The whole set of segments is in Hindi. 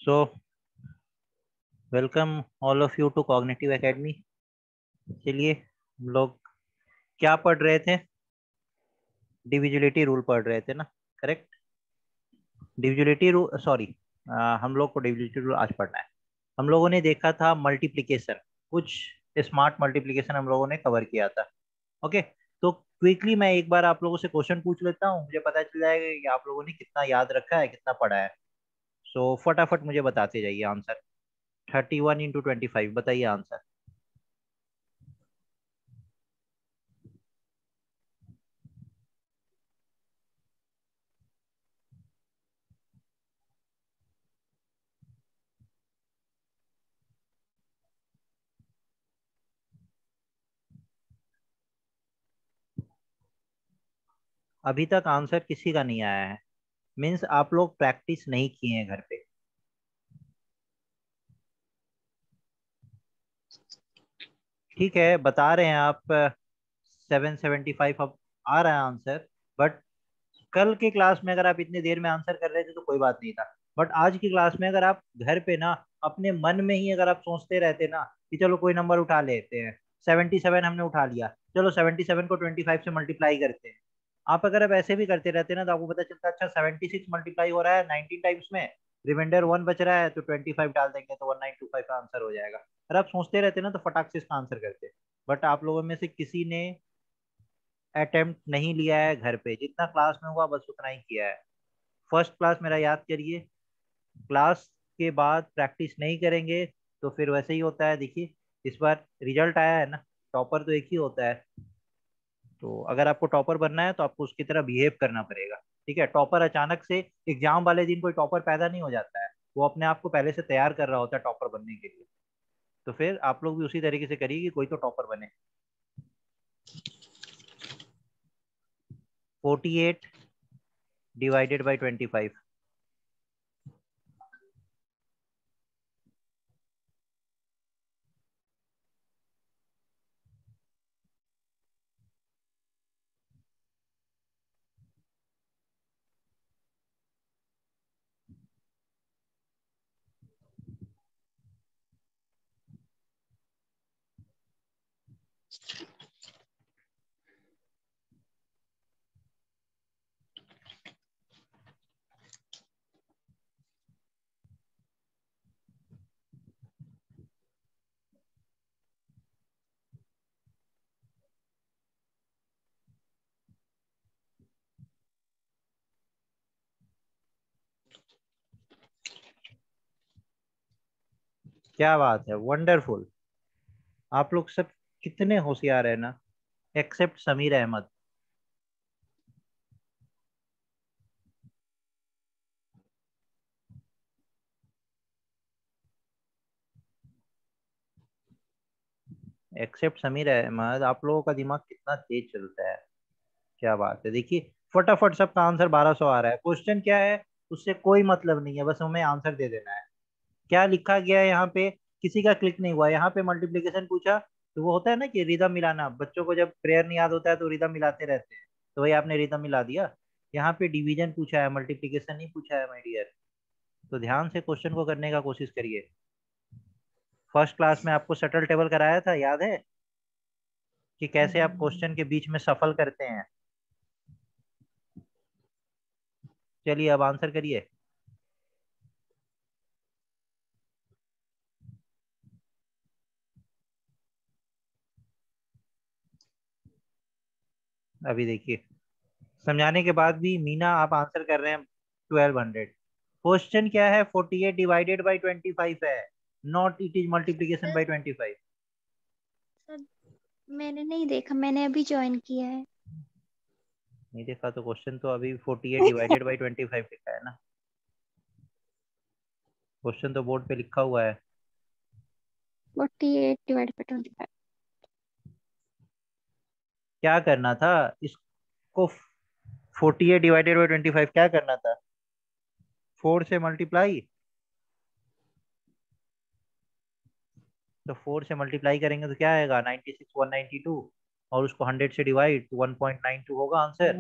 So, welcome all of you to cognitive academy. चलिए, हम लोग क्या पढ़ रहे थे? डिविजिबिलिटी रूल पढ़ रहे थे ना? करेक्ट। डिविजिबिलिटी रूल, सॉरी, हम लोग को डिविजिबिलिटी रूल आज पढ़ना है। हम लोगों ने देखा था मल्टीप्लिकेशन, कुछ स्मार्ट मल्टीप्लिकेशन हम लोगों ने कवर किया था। ओके, तो क्विकली मैं एक बार आप लोगों से क्वेश्चन पूछ लेता हूँ, मुझे पता चल जाएगा कि आप लोगों ने कितना याद रखा है, कितना पढ़ा है। सो फटाफट मुझे बताते जाइए आंसर। 31 × 25, बताइए आंसर। अभी तक आंसर किसी का नहीं आया है, मीन्स आप लोग प्रैक्टिस नहीं किए हैं घर पे। ठीक है, बता रहे हैं आप 775 अब आ रहा है आंसर। बट कल के क्लास में अगर आप इतनी देर में आंसर कर रहे थे तो कोई बात नहीं था। बट आज की क्लास में अगर आप घर पे ना अपने मन में ही अगर आप सोचते रहते ना कि चलो कोई नंबर उठा लेते हैं, 77 हमने उठा लिया, चलो 77 को 25 से मल्टीप्लाई करते हैं। आप अगर अब ऐसे भी करते रहते ना तो आपको पता चलता अच्छा 76 मल्टीप्लाई हो रहा है 19 टाइम्स में, रिमाइंडर 1 बच रहा है तो 25 डाल देंगे तो 1925 का आंसर हो जाएगा। अगर आप सोचते रहते ना तो फटाक से इसका आंसर करते। बट आप लोगों में से किसी ने अटेम्प्ट नहीं लिया है घर पे, जितना क्लास में हुआ बस उतना ही किया है। फर्स्ट क्लास मेरा याद करिए, क्लास के बाद प्रैक्टिस नहीं करेंगे तो फिर वैसे ही होता है। देखिए, इस बार रिजल्ट आया है ना, टॉपर तो एक ही होता है। तो अगर आपको टॉपर बनना है तो आपको उसकी तरह बिहेव करना पड़ेगा। ठीक है, टॉपर अचानक से एग्जाम वाले दिन कोई टॉपर पैदा नहीं हो जाता है, वो अपने आप को पहले से तैयार कर रहा होता है टॉपर बनने के लिए। तो फिर आप लोग भी उसी तरीके से करिए कि कोई तो टॉपर बने। 48 / 25। क्या बात है, वंडरफुल। आप लोग सब कितने होशियार है ना, एक्सेप्ट समीर अहमद। एक्सेप्ट समीर अहमद, आप लोगों का दिमाग कितना तेज चलता है। क्या बात है, देखिए फटाफट सबका आंसर 1200 आ रहा है। क्वेश्चन क्या है उससे कोई मतलब नहीं है, बस हमें आंसर दे देना है। क्या लिखा गया है यहाँ पे, किसी का क्लिक नहीं हुआ। यहाँ पे मल्टीप्लिकेशन पूछा तो वो होता है ना कि रिदम मिलाना, बच्चों को जब प्रेयर नहीं याद होता है तो रिदम मिलाते रहते हैं, तो वही आपने रिदम मिला दिया। यहाँ पे डिवीजन पूछा है, मल्टीप्लिकेशन नहीं पूछा है माय डियर। तो ध्यान से क्वेश्चन को करने का कोशिश करिए। फर्स्ट क्लास में आपको शटल टेबल कराया था, याद है कि कैसे आप क्वेश्चन के बीच में सफल करते हैं? चलिए अब आंसर करिए। अभी देखिए, समझाने के बाद भी मीना आप आंसर कर रहे हैं 1200। क्वेश्चन क्या है, 48 / 25 है, not it is multiplication sir by 25। Sir मैंने नहीं देखा, मैंने अभी ज्वाइन किया है। नहीं देखा तो क्वेश्चन तो अभी 48 / 25 लिखा है ना, क्वेश्चन तो बोर्ड पे लिखा हुआ है। 48 / 25। क्या करना था इसको? 48 / 25 क्या करना था? 4 से मल्टीप्लाई। तो 4 से मल्टीप्लाई करेंगे तो क्या आएगा, 96 192, और उसको 100 से डिवाइड तो 1.92 होगा आंसर।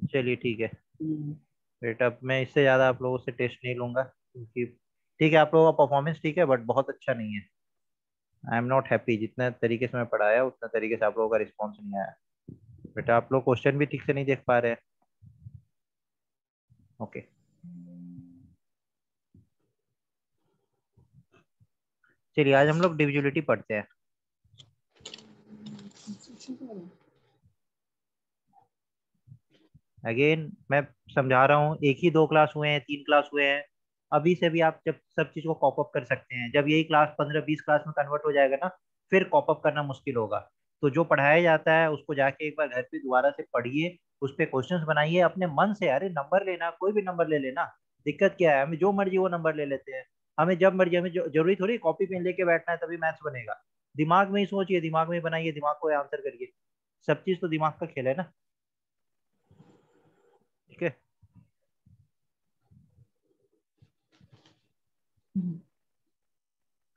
चलिए ठीक है, बेटा अब मैं इससे ज़्यादा आप लोगों से टेस्ट नहीं लूंगा, क्योंकि ठीक है आप लोगों का परफॉर्मेंस ठीक है बट बहुत अच्छा नहीं है। आई एम नॉट हैप्पी, जितना तरीके से मैं पढ़ाया उतना तरीके से आप लोगों का रिस्पॉन्स नहीं आया। बेटा आप लोग क्वेश्चन भी ठीक से नहीं देख पा रहे हैं। ओके, चलिए आज हम लोग डिविजिबिलिटी पढ़ते हैं। अगेन मैं समझा रहा हूँ, एक ही 2 क्लास हुए हैं, 3 क्लास हुए हैं, अभी से भी आप जब सब चीज को कॉप अप कर सकते हैं। जब यही क्लास 15-20 क्लास में कन्वर्ट हो जाएगा ना, फिर कॉप अप करना मुश्किल होगा। तो जो पढ़ाया जाता है उसको जाके एक बार घर पे दोबारा से पढ़िए, उस पर क्वेश्चंस बनाइए अपने मन से। अरे नंबर लेना, कोई भी नंबर ले लेना, दिक्कत क्या है? हमें जो मर्जी वो नंबर ले लेते हैं। हमें जब मर्जी, हमें जरूरी थोड़ी कॉपी पेन लेके बैठना है तभी मैथ्स बनेगा। दिमाग में ही सोचिए, दिमाग में ही बनाइए, दिमाग को आंसर करिए। सब चीज तो दिमाग का खेल है ना। ठीक है,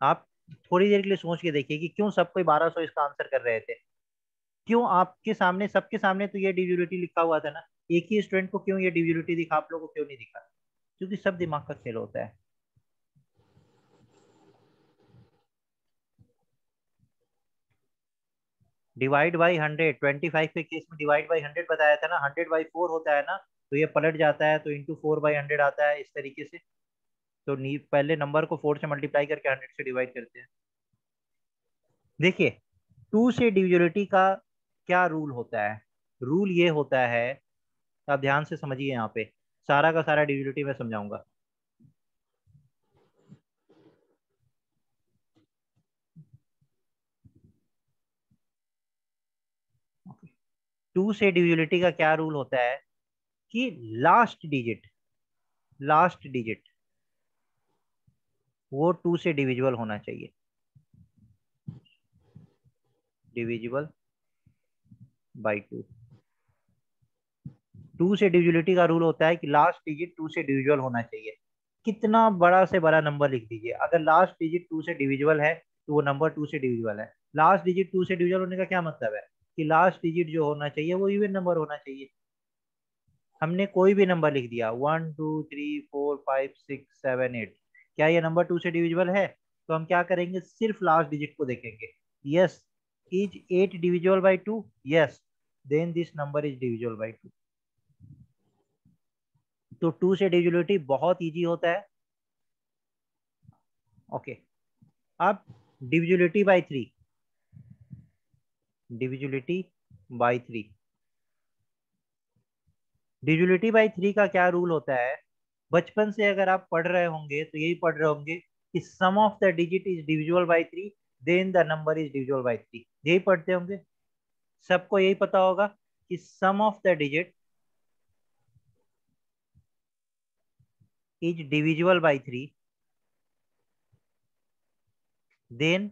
आप थोड़ी देर के लिए सोच के देखिए कि क्यों सब कोई 1200 इसका आंसर कर रहे थे। क्यों आपके सामने, सबके सामने तो ये डिविजिबिलिटी लिखा हुआ था ना, एक ही स्टूडेंट को क्यों ये डिविजिबिलिटी दिखा, आप लोगों को क्यों नहीं दिखा? क्योंकि सब दिमाग का खेल होता है। डिवाइड बाई 100, 25 के केस में डिवाइड बाई 100 बताया था ना, 100/4 होता है ना, तो ये पलट जाता है तो इंटू 4/100 आता है इस तरीके से। तो पहले नंबर को 4 से मल्टीप्लाई करके 100 से डिवाइड करते हैं। देखिए, 2 से डिविजिबिलिटी का क्या रूल होता है? रूल ये होता है, आप ध्यान से समझिए, यहाँ पे सारा का सारा डिविजिबिलिटी मैं समझाऊंगा। 2 से डिविजिबिलिटी का क्या रूल होता है कि लास्ट डिजिट वो 2 से डिविजिबल होना चाहिए। Divisible by 2। 2 से डिविजिबिलिटी का रूल होता है कि लास्ट डिजिट 2 से डिविजिबल होना चाहिए। कितना बड़ा से बड़ा नंबर लिख दीजिए, अगर लास्ट डिजिट 2 से डिविजिबल है तो वो नंबर 2 से डिविजिबल है। लास्ट डिजिट 2 से डिविजिबल होने का क्या मतलब है? कि लास्ट डिजिट जो होना चाहिए वो इवन नंबर होना चाहिए। हमने कोई भी नंबर लिख दिया, 1 2 3 4 5 6 7 8, क्या ये नंबर 2 से डिविजिबल है? तो हम क्या करेंगे, सिर्फ लास्ट डिजिट को देखेंगे। Yes, is 8 divisible by 2? Yes, then this number is divisible by 2। तो 2 से डिविजिबिलिटी बहुत इजी होता है। ओके, अब divisibility by 3। Divisibility by 3, divisibility by 3 का क्या रूल होता है? बचपन से अगर आप पढ़ रहे होंगे तो यही पढ़ रहे होंगे कि sum of the digit is divisible by 3, then the number is divisible by 3। यही पढ़ते होंगे, सबको यही पता होगा कि sum of the digit is divisible by 3, then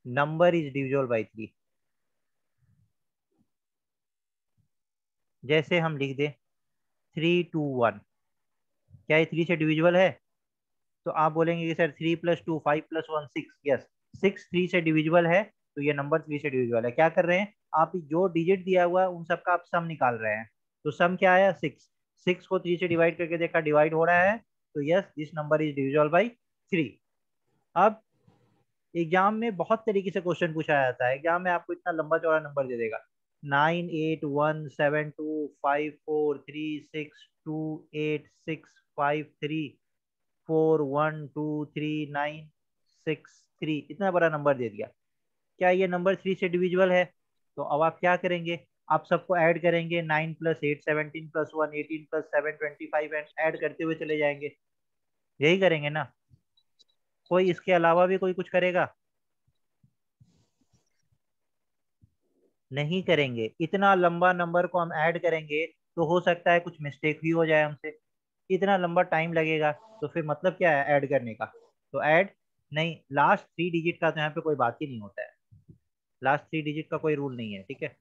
number is divisible by 3। जैसे हम लिख दें 3 2 1, क्या ये 3 से डिविजिबल है? तो आप बोलेंगे कि सर 3 + 2 5 + 1 6। यस, 6 3 से डिविजिबल है, तो ये नंबर 3 से डिविजिबल है। क्या कर रहे हैं आप, जो डिजिट दिया हुआ है उन सबका आप सम निकाल रहे हैं। तो सम क्या आया? 6। 6 को 3 से डिवाइड करके देखा, डिवाइड हो रहा है, तो yes this number is divisible by 3। अब एग्जाम में बहुत तरीके से क्वेश्चन पूछा जाता है, एग्जाम में आपको इतना लंबा चौड़ा नंबर दे देगा, 98 1 7 2 5 4 3 6 2 8 6 5 3 4 1 2 3 9 6 3, इतना बड़ा नंबर दे दिया। क्या ये नंबर 3 से डिविजिबल है? तो अब आप क्या करेंगे, आप सबको ऐड करेंगे, 9 + 8 17 + 1 18 + 7 25, एंड ऐड करते हुए चले जाएंगे। यही करेंगे ना? कोई इसके अलावा भी कोई कुछ करेगा? नहीं करेंगे। इतना लंबा नंबर को हम ऐड करेंगे तो हो सकता है कुछ मिस्टेक भी हो जाए हमसे, इतना लंबा टाइम लगेगा। तो फिर मतलब क्या है ऐड करने का? तो ऐड नहीं, लास्ट 3 डिजिट का तो यहाँ पे कोई बात ही नहीं होता है। लास्ट 3 डिजिट का कोई रूल नहीं है, ठीक है।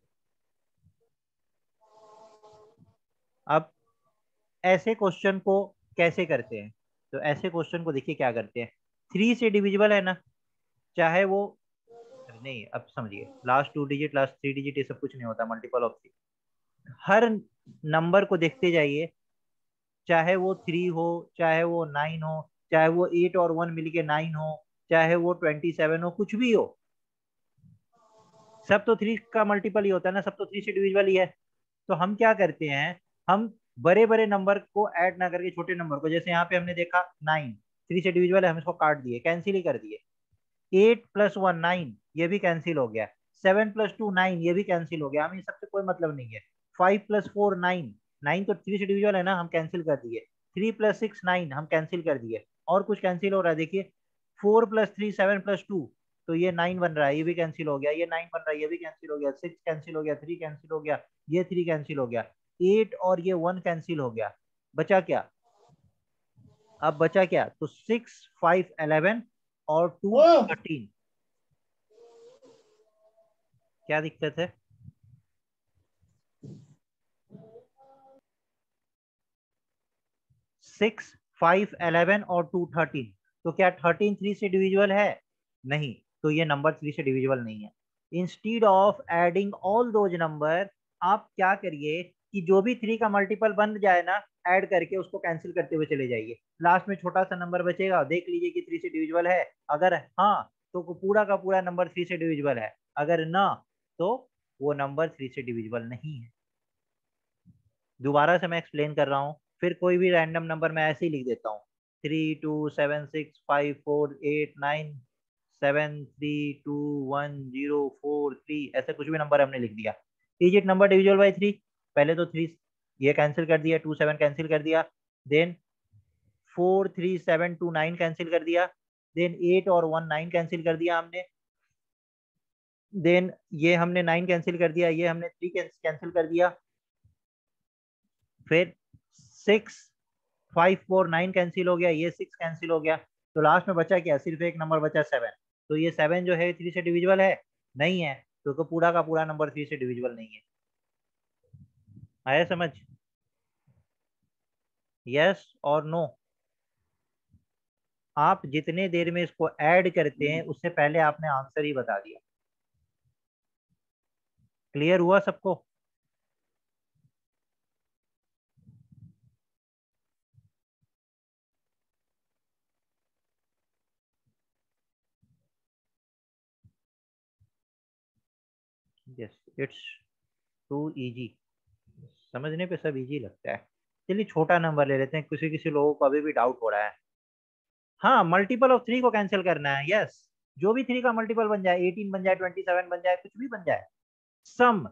अब ऐसे क्वेश्चन को कैसे करते हैं? तो ऐसे क्वेश्चन को देखिए क्या करते हैं, 3 से डिविजिबल है ना, चाहे वो, नहीं अब समझिए, लास्ट 2 डिजिट लास्ट 3 डिजिट ये सब कुछ नहीं होता, मल्टीपल ऑफ 3। हर नंबर को देखते जाइए, चाहे वो 3 हो, चाहे वो 9 हो, चाहे वो 8 और 1 मिलके 9 हो, चाहे वो 27 हो, कुछ भी हो, सब तो 3 का मल्टीपल ही होता है ना, सब तो 3 से डिविजिबल ही है। तो हम क्या करते हैं, हम बड़े बड़े नंबर को ऐड ना करके छोटे नंबर को, जैसे यहाँ पे हमने देखा 9 3 से डिविजिबल है, हम इसको काट दिए, कैंसिल ही कर दिए। 8 + 1 9, ये भी कैंसिल हो गया। 7 + 2 9, ये भी कैंसिल हो गया, हमें सबसे कोई मतलब नहीं है। 5 + 4 9, 9 तो 3 से डिविजिबल है ना, हम कैंसिल कर दिए। 3 + 6 9, हम कैंसिल कर दिए। और कुछ कैंसिल हो रहा है देखिए, 4 + 3 7 + 2, तो ये 9 बन रहा है, ये भी कैंसिल हो गया। ये 9 बन रहा है, ये भी कैंसिल हो गया। 6 कैंसिल हो गया, 3 कैंसिल हो गया, ये 3 कैंसिल हो गया। 8 और ये 1 कैंसिल हो गया। बचा क्या? अब बचा क्या? तो 6 5 11 और 2 13। क्या दिक्कत है? 6 5 11 और 2 13, तो क्या 13 3 से डिविजिबल है? नहीं, तो ये नंबर 3 से डिविजिबल नहीं है। Instead of adding all those number, आप क्या करिए कि जो भी 3 का मल्टीपल बन जाए ना, ऐड करके उसको कैंसिल करते हुए चले जाइए। लास्ट में छोटा सा नंबर बचेगा, देख लीजिए कि 3 से डिविजिबल है। अगर हाँ, तो पूरा का पूरा नंबर 3 से डिविजिबल है। अगर ना, तो वो नंबर 3 से डिविजिबल नहीं है। दोबारा से मैं एक्सप्लेन कर रहा हूँ, फिर कोई भी रैंडम नंबर मैं ऐसे ही लिख देता हूँ, 32765489732104 3, ऐसे कुछ भी नंबर हमने लिख दिया। डिजिट नंबर डिविजिबल बाई 3, पहले तो 3 ये कैंसिल कर दिया, 2 7 कैंसिल कर दिया, देन 4 3 7 2 9 कैंसिल कर दिया, देन 8 और 1 9 कैंसिल कर दिया हमने, देन ये हमने 9 कैंसिल कर दिया, ये हमने 3 कैंसिल कर दिया, फिर 6 5 4 9 कैंसिल हो गया, ये 6 कैंसिल हो गया। तो लास्ट में बचा क्या? सिर्फ एक नंबर बचा 7। तो ये 7 जो है 3 से डिविजिबल है? नहीं है, तो पूरा का पूरा नंबर 3 से डिविजिबल नहीं है। आया समझ? यस और नो? आप जितने देर में इसको ऐड करते हैं, उससे पहले आपने आंसर ही बता दिया। क्लियर हुआ सबको? यस, इट्स टू इजी, समझने पे सब इजी लगता है। चलिए छोटा नंबर ले लेते हैं, किसी किसी लोगों को अभी भी डाउट हो रहा है। हाँ, मल्टीपल ऑफ 3 को कैंसिल करना है, यस। जो भी 3 का मल्टीपल बन जाए, 18 बन जाए, 27 बन जाए, कुछ भी बन जाए, सम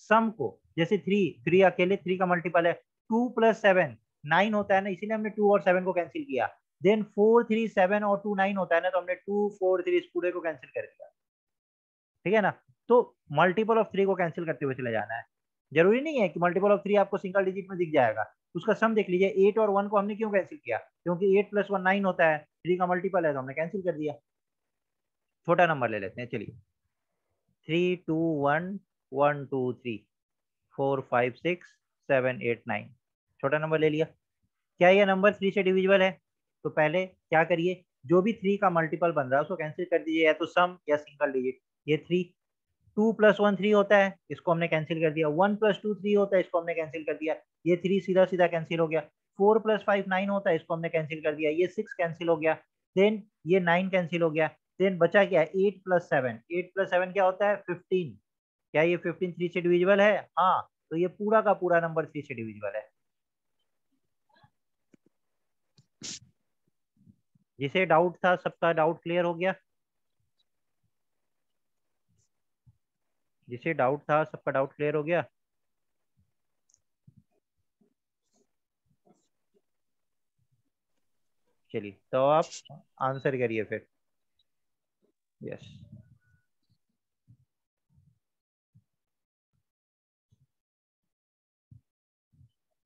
सम को, जैसे 3 3 अकेले 3 का मल्टीपल है। 2 + 7 9 होता है ना, इसीलिए हमने 2 और 7 को कैंसिल किया। देन 4 3 7 और 2 9 होता है ना, तो हमने 2 4 3 इस पूरे को कैंसिल कर दिया। ठीक है ना? तो मल्टीपल ऑफ 3 को कैंसिल करते हुए चले जाना है। जरूरी नहीं है कि मल्टीपल ऑफ 3 आपको सिंगल डिजिट में दिख जाएगा। उसका सम देख लीजिए, 8 और 1 को हमने क्यों कैंसिल किया? क्योंकि 8 + 1 9 होता है, 3 का मल्टीपल है, तो हमने कैंसिल कर दिया। छोटा नंबर ले लेते हैं, चलिए। 3 2 1 1 2 3 4 5 6 7 8 9, छोटा नंबर ले लिया। क्या ये नंबर 3 से डिविजिबल है? तो पहले क्या करिए, जो भी 3 का मल्टीपल बन रहा है उसको कैंसिल कर दीजिए, या तो सम या सिंगल डिजिट। ये 3, 2 + 1 3 होता है, इसको हमने कैंसिल कर दिया। 1 + 2 3 होता है, इसको हमने कैंसिल कर दिया। ये 3 सीधा सीधा कैंसिल हो गया। 4 + 5 9 होता है, इसको हमने कैंसिल कर दिया। ये 6 कैंसिल हो गया। देन ये 9 कैंसिल हो गया। देन बचा क्या? 8 + 7, 8 + 7 क्या होता है? 15। क्या ये 15 3 से डिविजिबल है? हाँ, तो ये पूरा का पूरा नंबर 3 से डिविजिबल है। जिसे डाउट था, सबका डाउट क्लियर हो गया? जिसे डाउट था, सबका डाउट क्लियर हो गया? चलिए, तो आप आंसर करिए फिर। Yes.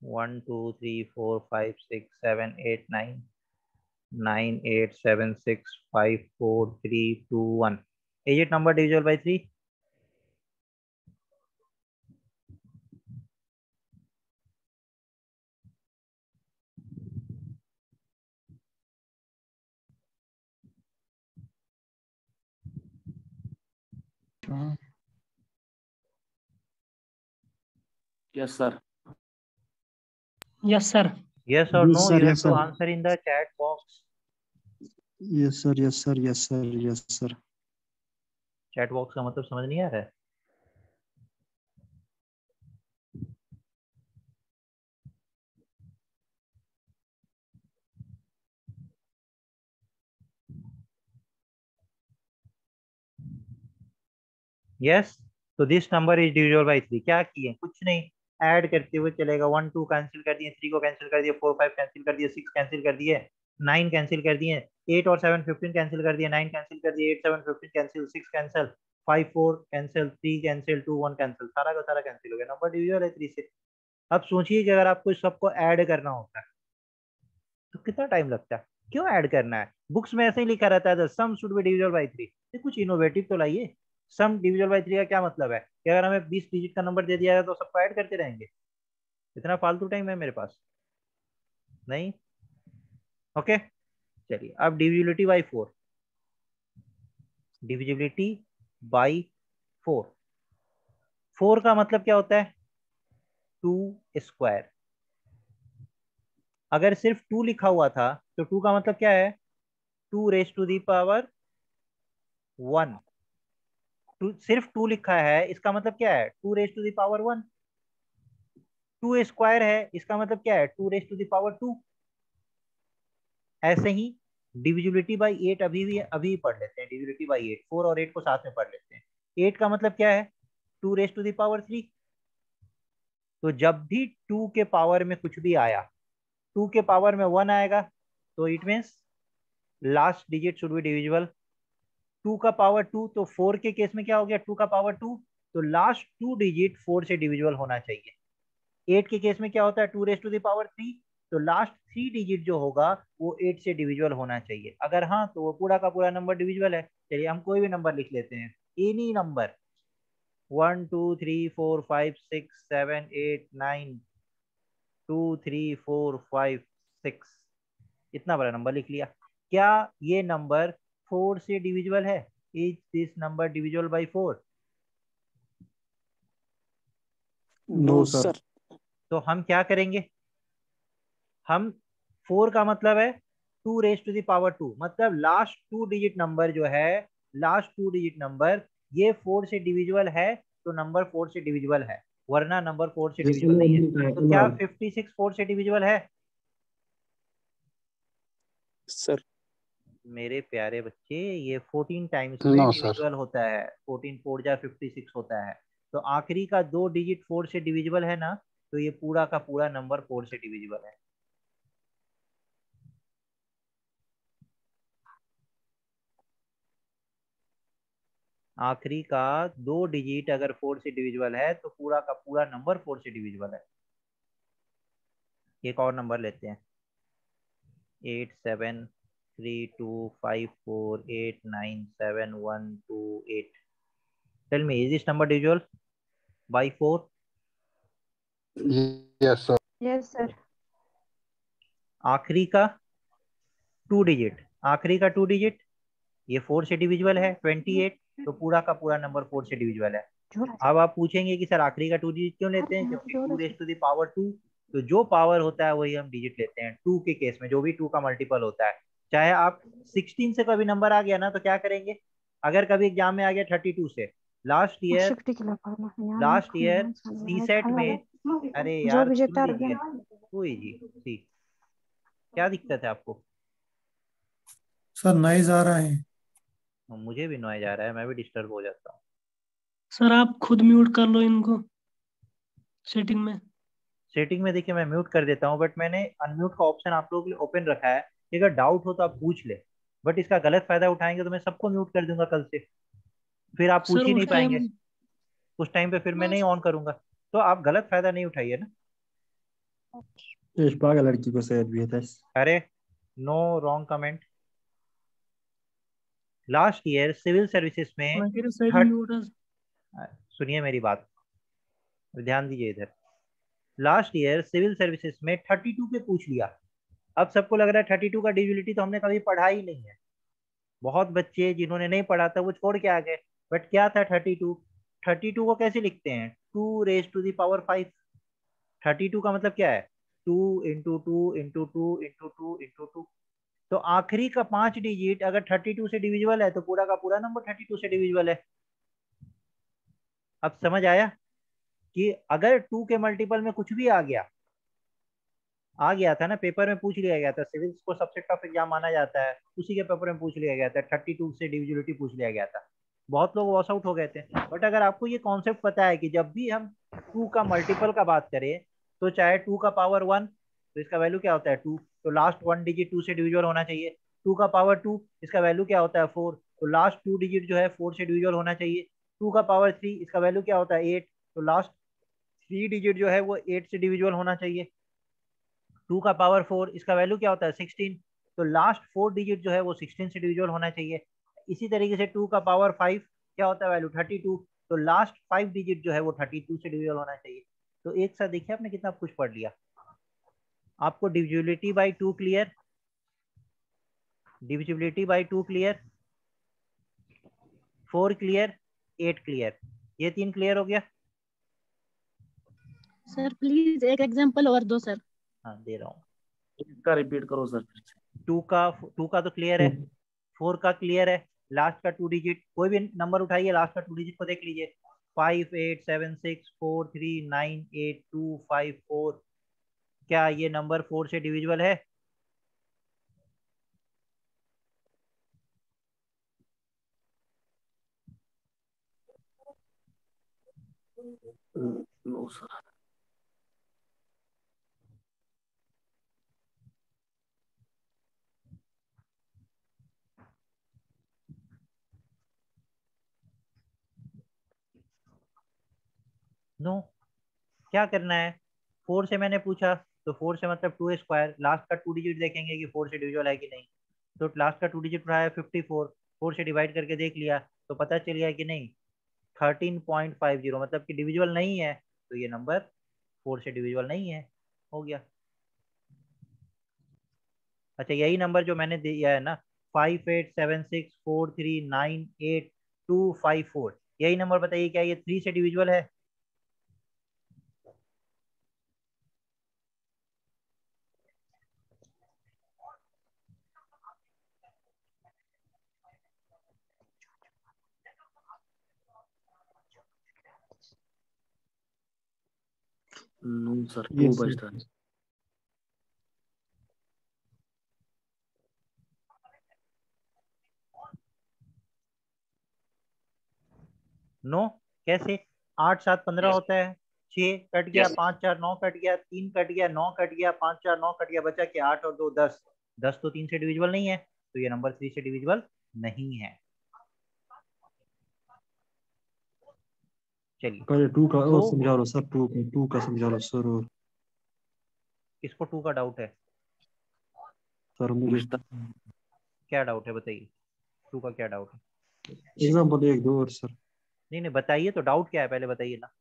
1 2 3 4 5 6 7 8 9 9 8 7 6 5 4 3 2 1। is it number divisible by 3? Yes sir. Yes sir. Yes और no, you have yes to sir, answer in the chat box. yes sir, yes sir, yes sir, yes sir. Chat box का मतलब समझ नहीं आ रहा है? यस, तो this number is divisible by 3। क्या किए? कुछ नहीं, ऐड करते हुए चलेगा। 1 2 कैंसिल कर दिए, 3 को कैंसिल कर दिए, 4 5 कैंसिल कर दिए, 6 कैंसिल कर दिए, 9 कैंसिल कर दिए, 8 और 7 15 कैंसिल कर दिए, 9 कैंसिल कर दिए, 8 7 15 cancel, 6 cancel, 5 4 cancel, 3 cancel, 2 1 cancel, सारा का सारा कैंसिल हो गया। नंबर डिविजिबल है 3 से। अब सोचिए कि अगर आपको सबको ऐड करना होता है तो कितना टाइम लगता है? क्यों ऐड करना है? बुक्स में ऐसे ही लिखा रहता है sum should be divisible by 3। कुछ इनोवेटिव तो लाइए। सम डिविजिबल बाई 3 का क्या मतलब है कि अगर हमें 20 डिजिट का नंबर दे दिया है तो सबको ऐड करते रहेंगे? इतना फालतू टाइम है मेरे पास नहीं। ओके, चलिए अब डिविजिबिलिटी बाई 4। Divisibility by 4। 4 का मतलब क्या होता है? 2 स्क्वायर। अगर सिर्फ 2 लिखा हुआ था तो 2 का मतलब क्या है? 2 रेज टू दी पावर 1। सिर्फ 2 लिखा है, इसका मतलब क्या है? 2 raise to the power 1। 2 square है, इसका मतलब क्या है? 2 रेज टू दी पावर 2। ऐसे ही डिविजिबिलिटी बाई 8 अभी पढ़ लेते हैं। डिविजिबिलिटी बाई 8, 4 और 8 को साथ में पढ़ लेते हैं। 8 का मतलब क्या है? 2 रेज टू दी पावर 3। तो जब भी 2 के पावर में कुछ भी आया, 2 के पावर में 1 आएगा तो it means last digit should be divisible. 2 का पावर 2, तो 4 के केस में क्या हो गया? 2 का पावर 2, तो लास्ट 2 डिजिट 4 से डिविजिबल होना चाहिए। 8 के केस में क्या होता है? 2 रेज टू द पावर 3, तो लास्ट 3 डिजिट जो होगा वो 8 से डिविजिबल होना चाहिए। अगर हाँ तो वो पूरा का पूरा नंबर डिविजिबल है। चलिए हम कोई भी नंबर लिख लेते हैं, एनी नंबर। 1 2 3 4 5 6 7 8 9, 2 3 4 5 6, इतना बड़ा नंबर लिख लिया। क्या ये नंबर 4 से डिविजिबल है? Is this number divisible by 4? No sir. तो हम क्या करेंगे? हम 4 का मतलब है 2 रेज टू द पावर 2, मतलब लास्ट 2 डिजिट नंबर जो है, लास्ट 2 डिजिट नंबर, ये 4 से डिविजिबल है तो नंबर 4 से डिविजिबल है, वरना नंबर 4 से Yes डिविजिबल नहीं है। तो क्या sir. 56 4 से डिविजिबल है? Sir. मेरे प्यारे बच्चे, ये 14 टाइम्स में No sir. डिविजिबल होता है। 14 4 जा 56 होता है। तो आखिरी का 2 डिजिट 4 से डिविजिबल है ना, तो ये पूरा का पूरा नंबर 4 से डिविजिबल है। आखिरी का 2 डिजिट अगर 4 से डिविजिबल है तो पूरा का पूरा नंबर 4 से डिविजिबल है। एक और नंबर लेते हैं, 873254897128। Tell me, is this number divisible by 4? Yes sir. Yes sir. आखिरी का 2 डिजिट, आखिरी का 2 डिजिट ये 4 से डिविजिबल है, 28, तो पूरा का पूरा नंबर 4 से डिविजिबल है। अब आप पूछेंगे कि सर आखिरी का 2 डिजिट क्यों लेते हैं? क्योंकि 2 रेज टू द पावर 2, तो जो पावर होता है वही हम डिजिट लेते हैं। 2 के केस में जो भी 2 का मल्टीपल होता है, चाहे आप 16 से कभी नंबर आ गया ना तो क्या करेंगे? अगर कभी एग्जाम में आ गया 32 से, लास्ट ईयर, लास्ट ईयर सी सेट में, अरे जो यार रिजेक्ट सुन आ लीजिए, गया। कोई जी सी, क्या दिक्कत है आपको? सर नॉइज आ रहा है। मुझे भी नॉइज आ रहा है, मैं भी डिस्टर्ब हो जाता हूँ। सर आप खुद म्यूट कर लो इनको सेटिंग में। सेटिंग में देखिए मैं म्यूट कर देता हूँ, बट मैंने अनम्यूट का ऑप्शन आप लोगों के लिए ओपन रखा है कि अगर डाउट हो तो आप पूछ ले। बट इसका गलत फायदा उठाएंगे तो मैं सबको म्यूट कर दूंगा कल से, फिर आप सर पूछ ही उस नहीं टाइम पाएंगे। उस टाइम पे फिर मैं नहीं ऑन करूंगा। तो आप गलत फायदा नहीं उठाइए ना। इस पागल लड़की को शायद भी है। अरे, no wrong comment. Last year civil services में मेरे साइड थर्ड, म्यूट है। सुनिए मेरी बात, ध्यान दीजिए इधर। लास्ट ईयर सिविल सर्विसेज में 32 पे पूछ लिया। अब सबको लग रहा है 32 का डिविजिबिलिटी तो हमने कभी पढ़ा ही नहीं है। बहुत बच्चे जिन्होंने नहीं पढ़ा था वो छोड़ के आ गए। बट क्या था 32? 32 को कैसे लिखते हैं? 2 रेज टू दी पावर 5। 32 का मतलब क्या है? 2 इंटू 2 इंटू 2 इंटू 2 इंटू 2। तो आखिरी का 5 डिजिट अगर 32 से डिविजिबल है तो पूरा का पूरा नंबर 32 से डिविजिबल है। अब समझ आया कि अगर 2 के मल्टीपल में कुछ भी आ गया था ना, पेपर में पूछ लिया गया था, सिविल्स को सबसे टफ एग्जाम माना जाता है, उसी के पेपर में पूछ लिया गया था, 32 से डिविजिबिलिटी पूछ लिया गया था, बहुत लोग वॉश आउट हो गए थे। बट अगर आपको ये कॉन्सेप्ट पता है कि जब भी हम 2 का मल्टीपल का बात करें तो चाहे 2 का पावर 1 तो इसका वैल्यू क्या होता है 2, तो लास्ट 1 डिजिट 2 से डिविजिबल होना चाहिए। 2 का पावर 2 इसका वैल्यू क्या होता है 4, तो लास्ट 2 डिजिट जो है 4 से डिविजिबल होना चाहिए। 2 का पावर 3 इसका वैल्यू क्या होता है 8, तो लास्ट 3 डिजिट जो है वो 8 से डिविजिबल होना चाहिए। 2 का पावर 4 इसका वैल्यू क्या होता है 16, तो लास्ट 4 डिजिट जो है वो 16 से डिविजिबल होना चाहिए। इसी तरीके से 2 का पावर 5 क्या होता है वैल्यू 32, तो लास्ट 5 डिजिट जो है वो 32 से डिविजिबल होना चाहिए। तो एक साथ देखिए आपने कितना कुछ पढ़ लिया। आपको divisibility by 2 clear, divisibility by 2 clear, 4 clear, 8 clear, ये 3 क्लियर हो गया। सर प्लीज एक एग्जांपल और दो सर। हाँ दे रहा हूँ। इसका रिपीट करो सर। 2 का तो क्लियर है, 4 का क्लियर है, लास्ट का 2 डिजिट कोई भी नंबर उठाइए, लास्ट का 2 डिजिट को देख लीजिए 5 8 7 6 4 3 9 8 2 5 4, क्या ये नंबर 4 से डिविजिबल है? No sir. नो। क्या करना है, 4 से मैंने पूछा तो 4 से मतलब 2 स्क्वायर, लास्ट का 2 डिजिट देखेंगे कि 4 से डिविजिबल है कि नहीं, तो लास्ट का 2 डिजिट उठाया 54, 4 से डिवाइड करके देख लिया तो पता चल गया कि नहीं 13.50 मतलब कि डिविजिबल नहीं है, तो ये नंबर 4 से डिविजिबल नहीं है, हो गया। अच्छा यही नंबर जो मैंने दिया है ना 58764398 254, यही नंबर बताइए क्या ये 3 से डिविजिबल है? No sir, Yes, 2 sir. बचता है। नो कैसे, 8 7 15 होता है, 6 कट गया, 5 4 9 कट गया, 3 कट गया, 9 कट गया, 5 4 9 कट गया, बचा क्या 8 और 2 10, 10 तो 3 से डिविजिबल नहीं है, तो ये नंबर 3 से डिविजिबल नहीं है। चलिए पहले 2 का तो और समझा लो सर, 2 का समझा लो सर। और किसको 2 का डाउट है, सर मुझे क्या डाउट है बताइए, 2 का क्या डाउट है? एग्जाम्पल एक दो और सर। नहीं नहीं बताइए तो, डाउट क्या है पहले बताइए ना।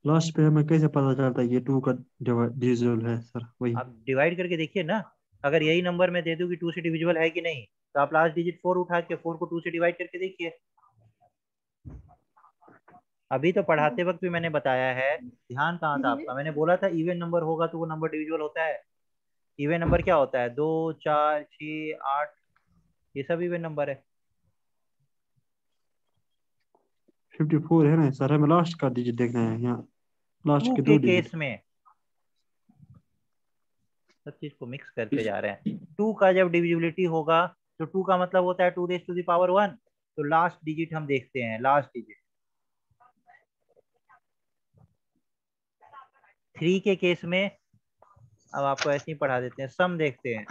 लास्ट पे हमें कैसे पता चलता है ये 2 का डिविजिबल है सर, वही। आप डिवाइड करके देखिए ना, अगर यही नंबर मैं दे दूं कि 2 से डिविजिबल है कि नहीं, तो आप लास्ट डिजिट 4 उठा के 4 को 2 से डिवाइड करके देखिए। अभी तो पढ़ाते वक्त भी मैंने बताया है, ध्यान कहाँ था आपका, मैंने बोला था इवन नंबर होगा तो वो नंबर डिविजिबल होता है। इवन नंबर क्या होता है 2 4 6 8, ये सब इवन नंबर है। 54 है ना सर, हमें लास्ट का डिजिट देखना है यहाँ, लास्ट 2 के के 2 डिजिट। केस में सब चीज को मिक्स करते जा रहे हैं। 2 का जब डिविजिबिलिटी होगा तो 2 का मतलब होता है 2 raised to the power 1, तो लास्ट डिजिट हम देखते हैं, लास्ट डिजिट। 3 के केस में अब आपको ऐसे ही पढ़ा देते हैं, सम देखते हैं।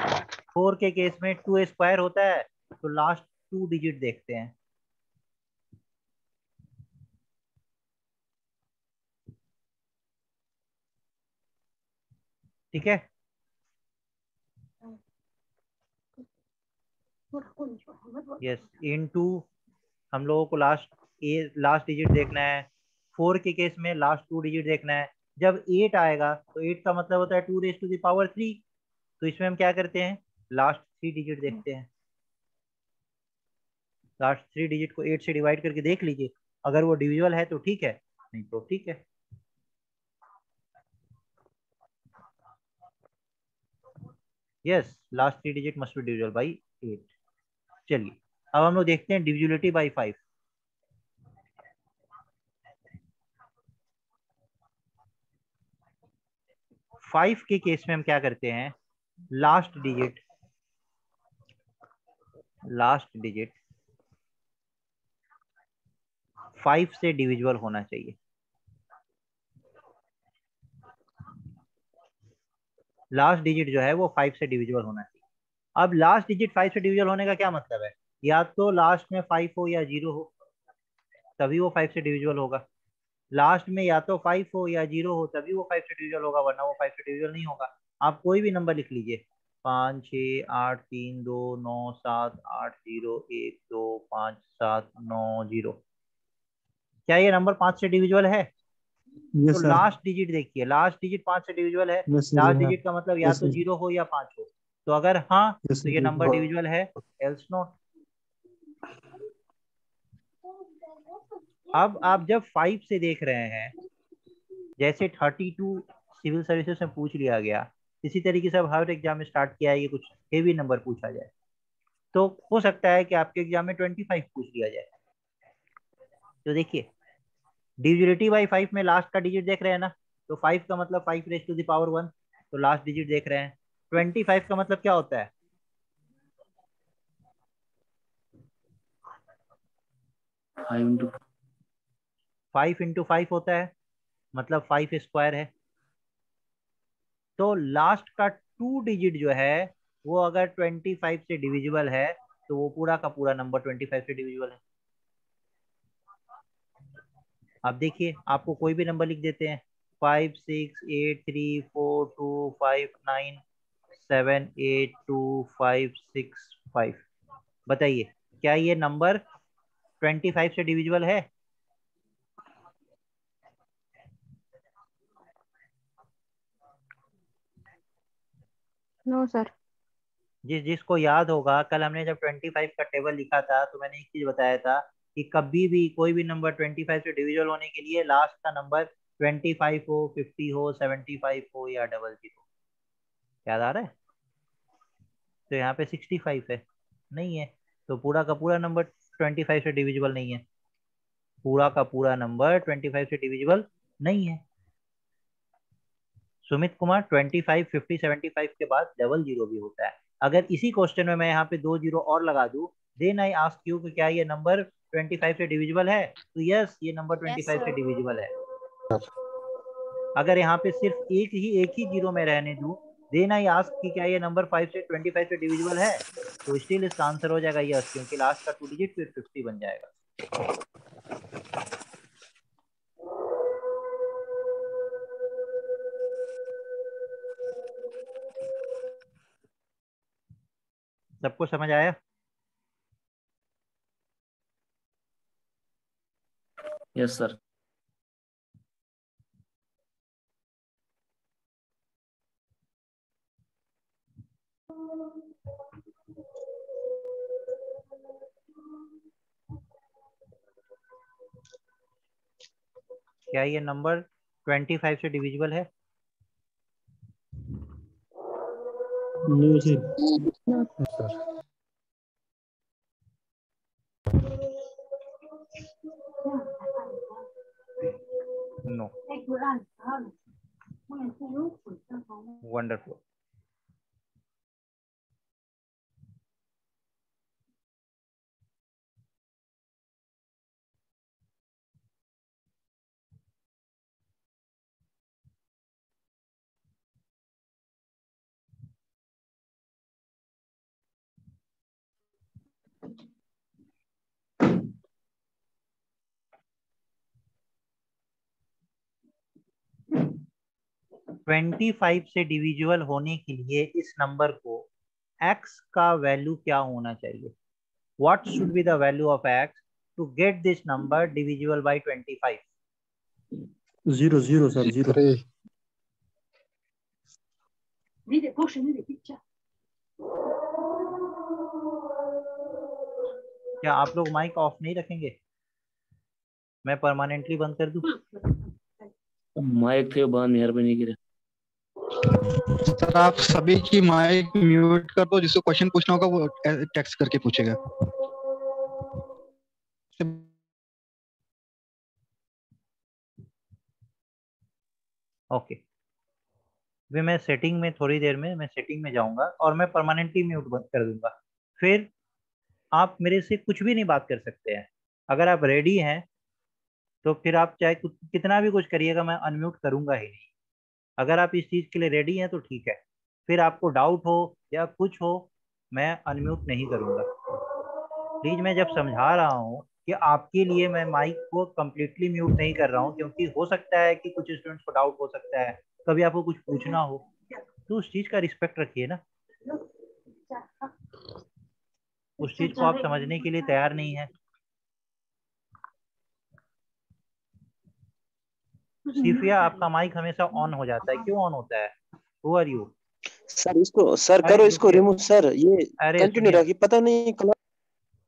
4 के केस में 2 स्क्वायर होता है, तो लास्ट 2 डिजिट देखते हैं। ठीक है, यस इनटू हम लोगों को लास्ट डिजिट देखना है। 4 के केस में लास्ट 2 डिजिट देखना है। जब 8 आएगा तो 8 का मतलब होता है 2 raised to the power 3, तो इसमें हम क्या करते हैं लास्ट 3 डिजिट देखते हैं। लास्ट 3 डिजिट को 8 से डिवाइड करके देख लीजिए, अगर वो डिविजिबल है तो ठीक है, नहीं तो ठीक है। Yes, last 3 digit must be divisible by 8। चलिए अब हम लोग देखते हैं डिविजिबिलिटी बाई 5। फाइव के केस में हम क्या करते हैं, लास्ट डिजिट 5 से डिविजिबल होना चाहिए। लास्ट डिजिट जो है वो 5 से डिविजिबल होना चाहिए। अब लास्ट डिजिट 5 से डिविजिबल होने का क्या मतलब है, या तो लास्ट में 5 हो या 0 हो, तभी वो 5 से डिविजिबल होगा। लास्ट में या तो 5 हो या 0 हो, तभी वो 5 से डिविजिबल होगा, वरना वो 5 से डिविजिबल नहीं होगा। आप कोई भी नंबर लिख लीजिए, 5 6 8 3 2 9 7 8 0 1 2 5 7 9 0। क्या ये नंबर 5 से डिविजिबल है? यस तो सर, लास्ट डिजिट देखिए, लास्ट डिजिट 5 से डिविजिबल है। यस सर, लास्ट ये है, डिजिट का मतलब या यस तो सर, 0 हो या 5 हो। तो अगर हाँ यस तो ये सर, नंबर डिविजिबल है, एल्स नॉट। अब आप जब 5 से देख रहे हैं, जैसे 32 सिविल सर्विसेज में पूछ लिया गया, इसी तरीके से अब हर एग्जाम में स्टार्ट किया है कि कुछ हेवी नंबर पूछा जाए। तो हो सकता है कि आपके एग्जाम में 25 पूछ लिया जाए। तो देखिए डिविजिबिलिटी बाई 5 में लास्ट का डिजिट देख रहे हैं ना, तो 5 का मतलब 5 रेज टू द पावर 1, तो लास्ट डिजिट देख रहे हैं। 25 का मतलब क्या होता है, 5 इंटू 5 होता है, मतलब 5 स्क्वायर है। तो लास्ट का 2 डिजिट जो है वो अगर 25 से डिविजिबल है, तो वो पूरा का पूरा नंबर 25 से डिविजिबल है। आप देखिए, आपको कोई भी नंबर लिख देते हैं, 5 6 8 3 4 2 5 9 7 8 2 5 6 5। बताइए क्या ये नंबर 25 से डिविजिबल है? No sir. जिसको याद होगा, कल हमने जब 25 का टेबल लिखा था तो मैंने एक चीज बताया था कि कभी भी कोई भी नंबर 25 से डिविजिबल होने के लिए लास्ट का नंबर 25 हो, 50 हो, 75 हो या 00। याद आ रहा है? तो यहाँ पे 65 है, नहीं है, तो पूरा का पूरा नंबर 25 से डिविजिबल नहीं है। पूरा का पूरा नंबर 25 से डिविजिबल नहीं है। सुमित कुमार, 25 50 75 के बाद 00 भी होता है। अगर इसी क्वेश्चन में मैं यहाँ पे 2 जीरो और लगा दूं, देन आई आस्क यू कि क्या ये नंबर 25 से डिविजिबल है, तो यस ये नंबर 25 से डिविजिबल है। अगर यहाँ पे सिर्फ एक ही जीरो में रहने दूं, देन आई आस्क कि क्या ये नंबर 25 से डिविजिबल है, तो स्टिल इसका आंसर हो जाएगा यस, क्योंकि लास्ट का 2 डिजिट फिर 50 बन जाएगा। सबको समझ आया? Yes sir. क्या ये नंबर 25 से डिविजिबल है? No sir, no. Wonderful. Twenty five से डिविजिबल होने के लिए इस नंबर को x का वैल्यू क्या होना चाहिए? What should be the value of x to get this number divisible by 25? 0 0 sir, 0। क्या आप लोग माइक ऑफ नहीं रखेंगे? मैं परमानेंटली बंद कर दूं? माइक थे बंद, मेहरबानी करे। सर आप सभी की माइक म्यूट कर दो, जिसको क्वेश्चन पूछना होगा वो टेक्स्ट करके पूछेगा। ओके, वे मैं सेटिंग में थोड़ी देर में मैं सेटिंग में जाऊंगा और मैं परमानेंटली म्यूट बंद कर दूंगा। फिर आप मेरे से कुछ भी नहीं बात कर सकते हैं। अगर आप रेडी हैं तो फिर आप चाहे कितना भी कुछ करिएगा, मैं अनम्यूट करूंगा ही नहीं। अगर आप इस चीज़ के लिए रेडी हैं तो ठीक है, फिर आपको डाउट हो या कुछ हो, मैं अनम्यूट नहीं करूंगा। प्लीज, मैं जब समझा रहा हूँ कि आपके लिए मैं माइक को कम्प्लीटली म्यूट नहीं कर रहा हूँ, क्योंकि हो सकता है कि कुछ स्टूडेंट्स को डाउट हो सकता है, कभी आपको कुछ पूछना हो, तो उस चीज का रिस्पेक्ट रखिए ना। उस चीज को आप समझने के लिए तैयार नहीं है। सीफिया, आपका माइक हमेशा ऑन हो जाता है, क्यों ऑन होता है? Who are you? सर इसको सर अरे करो, इसको रुकिए, रिमूव सर, ये अरे कंटिन्यू सुनिए, रखिए, पता नहीं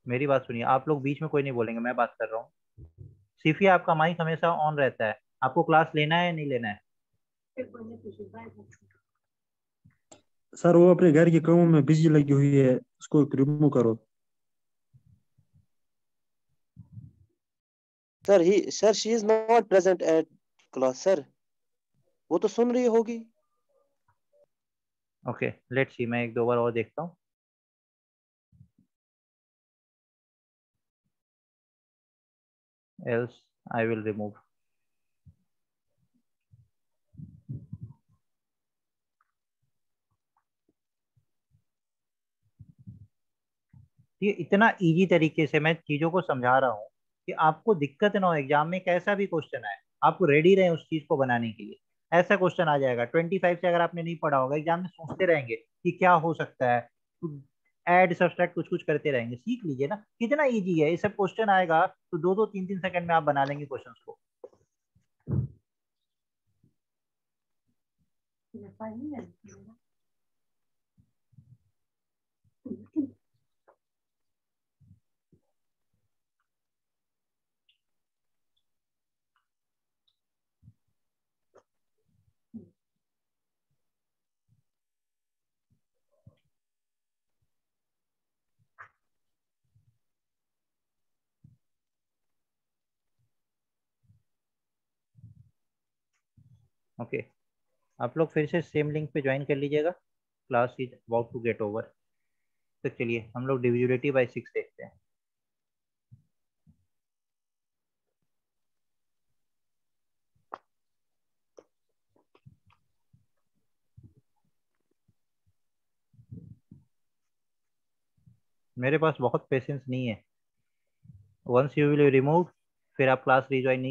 मेरी बात सुनिए, आप लोग बीच में कोई नहीं बोलेंगे, मैं बात कर रहा हूँ। सीफिया, आपका माइक हमेशा ऑन रहता है, आपको क्लास लेना है या नहीं लेना है? सर वो अपने घर के कामों में बिजी लगी हुई है, उसको रिमूव करो। Sir he sir she is not present at class sir, वो तो सुन रही होगी। ओके, लेट्स सी, मैं एक दो बार और देखता हूँ। else I will remove। ये इतना इजी तरीके से मैं चीजों को समझा रहा हूँ कि आपको दिक्कत ना हो। एग्जाम में कैसा भी क्वेश्चन आए, आपको रेडी रहे उस चीज को बनाने के लिए। ऐसा क्वेश्चन आ जाएगा 25 से, अगर आपने नहीं पढ़ा होगा, एग्जाम में सोचते रहेंगे कि क्या हो सकता है, ऐड सब्सट्रैक्ट कुछ कुछ करते रहेंगे। सीख लीजिए ना, कितना इजी है। ये सब क्वेश्चन आएगा तो 2-2 3-3 सेकंड में आप बना लेंगे क्वेश्चन को। ओके, आप लोग फिर से सेम लिंक पे ज्वाइन कर लीजिएगा। Class is about to get over. तो चलिए हम लोग डिविजिबिलिटी बाय 6 देखते हैं। मेरे पास बहुत पेशेंस नहीं है। वंस यू विल रिमूव, फिर आप क्लास रीज्वाइन नहीं